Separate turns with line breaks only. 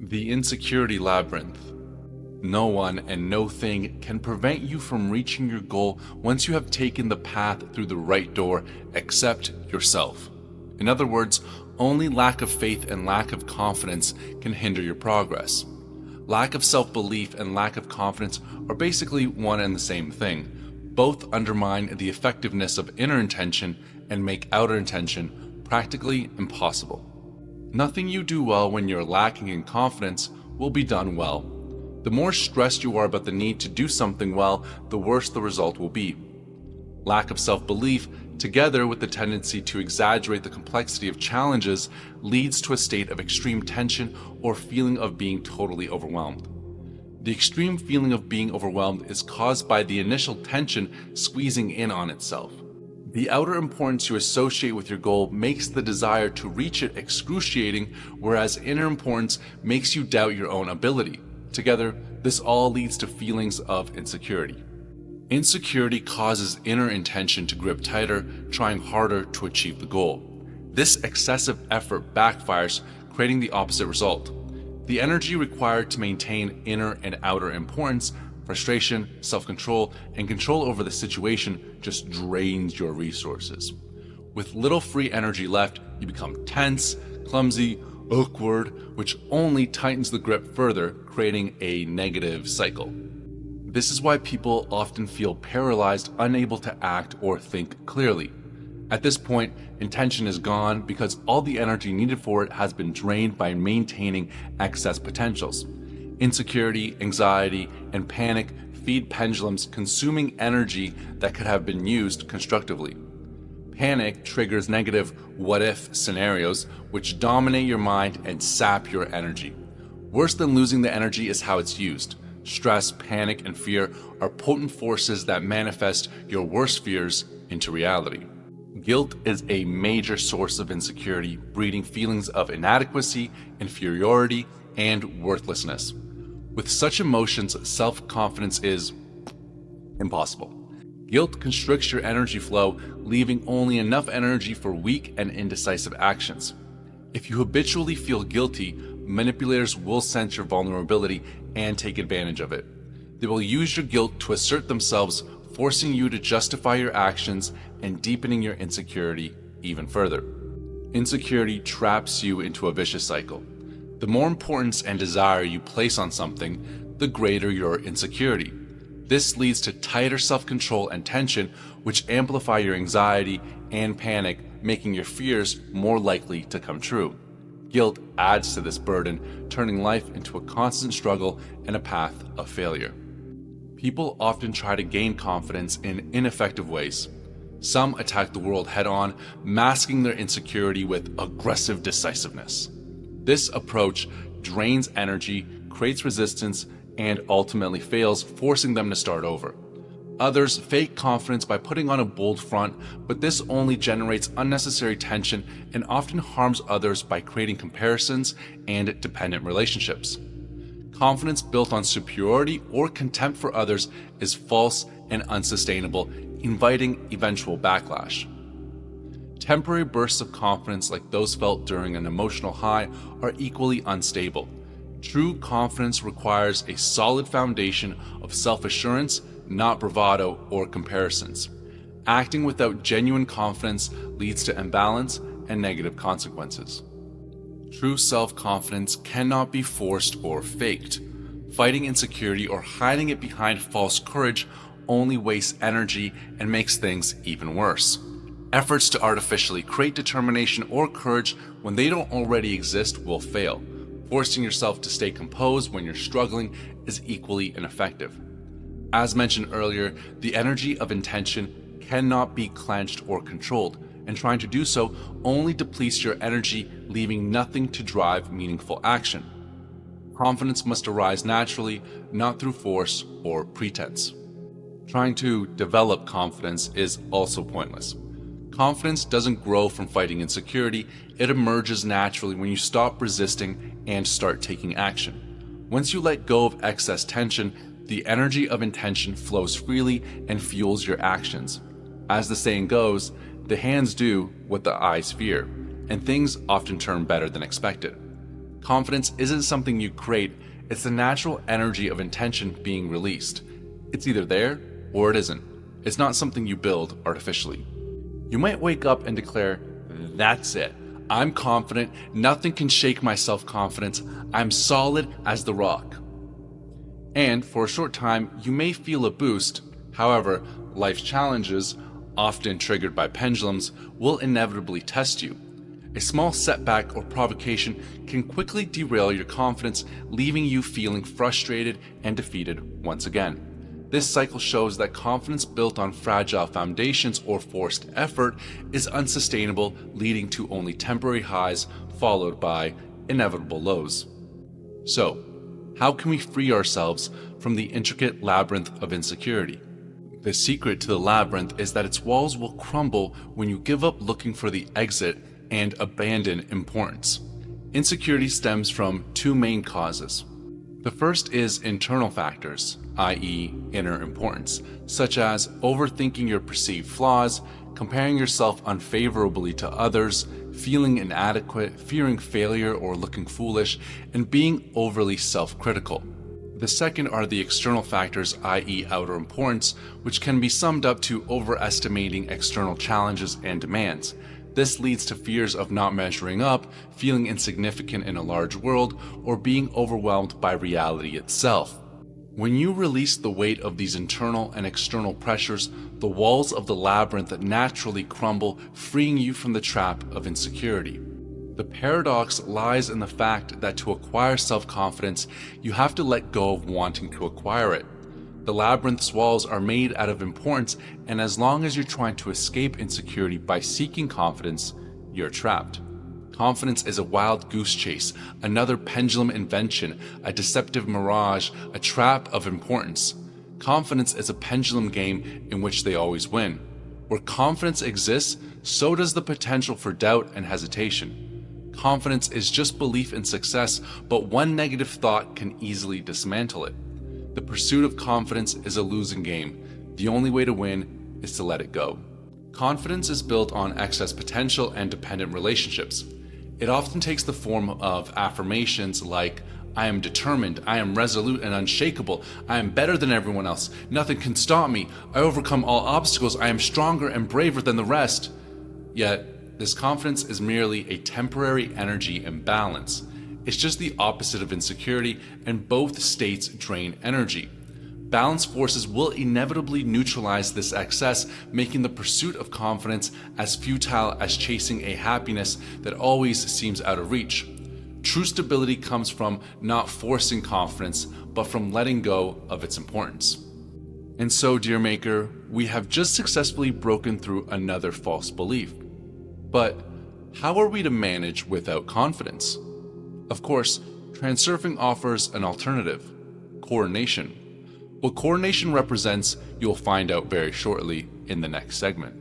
The Insecurity Labyrinth. No one and no thing can prevent you from reaching your goal once you have taken the path through the right door, except yourself. In other words, only lack of faith and lack of confidence can hinder your progress. Lack of self-belief and lack of confidence are basically one and the same thing. Both undermine the effectiveness of inner intention and make outer intention practically impossible. Nothing you do well when you're lacking in confidence will be done well. The more stressed you are about the need to do something well, the worse the result will be. Lack of self-belief, together with the tendency to exaggerate the complexity of challenges, leads to a state of extreme tension or feeling of being totally overwhelmed. The extreme feeling of being overwhelmed is caused by the initial tension squeezing in on itself. The outer importance you associate with your goal makes the desire to reach it excruciating, whereas inner importance makes you doubt your own ability. Together, this all leads to feelings of insecurity. Insecurity causes inner intention to grip tighter, trying harder to achieve the goal. This excessive effort backfires, creating the opposite result. The energy required to maintain inner and outer importance, frustration, self-control, and control over the situation just drains your resources. With little free energy left, you become tense, clumsy, awkward, which only tightens the grip further, creating a negative cycle. This is why people often feel paralyzed, unable to act or think clearly. At this point, intention is gone because all the energy needed for it has been drained by maintaining excess potentials. Insecurity, anxiety, and panic feed pendulums, consuming energy that could have been used constructively. Panic triggers negative what-if scenarios, which dominate your mind and sap your energy. Worse than losing the energy is how it's used. Stress, panic, and fear are potent forces that manifest your worst fears into reality. Guilt is a major source of insecurity, breeding feelings of inadequacy, inferiority, and worthlessness. With such emotions, self-confidence is impossible. Guilt constricts your energy flow, leaving only enough energy for weak and indecisive actions. If you habitually feel guilty, manipulators will sense your vulnerability and take advantage of it. They will use your guilt to assert themselves, forcing you to justify your actions and deepening your insecurity even further. Insecurity traps you into a vicious cycle. The more importance and desire you place on something, the greater your insecurity. This leads to tighter self-control and tension, which amplify your anxiety and panic, making your fears more likely to come true. Guilt adds to this burden, turning life into a constant struggle and a path of failure. People often try to gain confidence in ineffective ways. Some attack the world head-on, masking their insecurity with aggressive decisiveness. This approach drains energy, creates resistance, and ultimately fails, forcing them to start over. Others fake confidence by putting on a bold front, but this only generates unnecessary tension and often harms others by creating comparisons and dependent relationships. Confidence built on superiority or contempt for others is false and unsustainable, inviting eventual backlash. Temporary bursts of confidence like those felt during an emotional high are equally unstable. True confidence requires a solid foundation of self-assurance, not bravado or comparisons. Acting without genuine confidence leads to imbalance and negative consequences. True self-confidence cannot be forced or faked. Fighting insecurity or hiding it behind false courage only wastes energy and makes things even worse. Efforts to artificially create determination or courage when they don't already exist will fail. Forcing yourself to stay composed when you're struggling is equally ineffective. As mentioned earlier, the energy of intention cannot be clenched or controlled, and trying to do so only depletes your energy, leaving nothing to drive meaningful action. Confidence must arise naturally, not through force or pretense. Trying to develop confidence is also pointless. Confidence doesn't grow from fighting insecurity, it emerges naturally when you stop resisting and start taking action. Once you let go of excess tension, the energy of intention flows freely and fuels your actions. As the saying goes, the hands do what the eyes fear, and things often turn better than expected. Confidence isn't something you create, it's the natural energy of intention being released. It's either there or it isn't. It's not something you build artificially. You might wake up and declare, "That's it. I'm confident. Nothing can shake my self-confidence. I'm solid as the rock." And for a short time, you may feel a boost. However, life's challenges, often triggered by pendulums, will inevitably test you. A small setback or provocation can quickly derail your confidence, leaving you feeling frustrated and defeated once again. This cycle shows that confidence built on fragile foundations or forced effort is unsustainable, leading to only temporary highs followed by inevitable lows. So, how can we free ourselves from the intricate labyrinth of insecurity? The secret to the labyrinth is that its walls will crumble when you give up looking for the exit and abandon importance. Insecurity stems from two main causes. The first is internal factors, i.e., inner importance, such as overthinking your perceived flaws, comparing yourself unfavorably to others, feeling inadequate, fearing failure or looking foolish, and being overly self-critical. The second are the external factors, i.e., outer importance, which can be summed up to overestimating external challenges and demands. This leads to fears of not measuring up, feeling insignificant in a large world, or being overwhelmed by reality itself. When you release the weight of these internal and external pressures, the walls of the labyrinth naturally crumble, freeing you from the trap of insecurity. The paradox lies in the fact that to acquire self-confidence, you have to let go of wanting to acquire it. The labyrinth's walls are made out of importance, and as long as you're trying to escape insecurity by seeking confidence, you're trapped. Confidence is a wild goose chase, another pendulum invention, a deceptive mirage, a trap of importance. Confidence is a pendulum game in which they always win. Where confidence exists, so does the potential for doubt and hesitation. Confidence is just belief in success, but one negative thought can easily dismantle it. The pursuit of confidence is a losing game. The only way to win is to let it go. Confidence is built on excess potential and dependent relationships. It often takes the form of affirmations like, "I am determined, I am resolute and unshakable, I am better than everyone else, nothing can stop me, I overcome all obstacles, I am stronger and braver than the rest." Yet, this confidence is merely a temporary energy imbalance. It's just the opposite of insecurity, and both states drain energy. Balance forces will inevitably neutralize this excess, making the pursuit of confidence as futile as chasing a happiness that always seems out of reach. True stability comes from not forcing confidence, but from letting go of its importance. And so, dear maker, we have just successfully broken through another false belief. But how are we to manage without confidence? Of course, transurfing offers an alternative: coordination. What coordination represents, you'll find out very shortly in the next segment.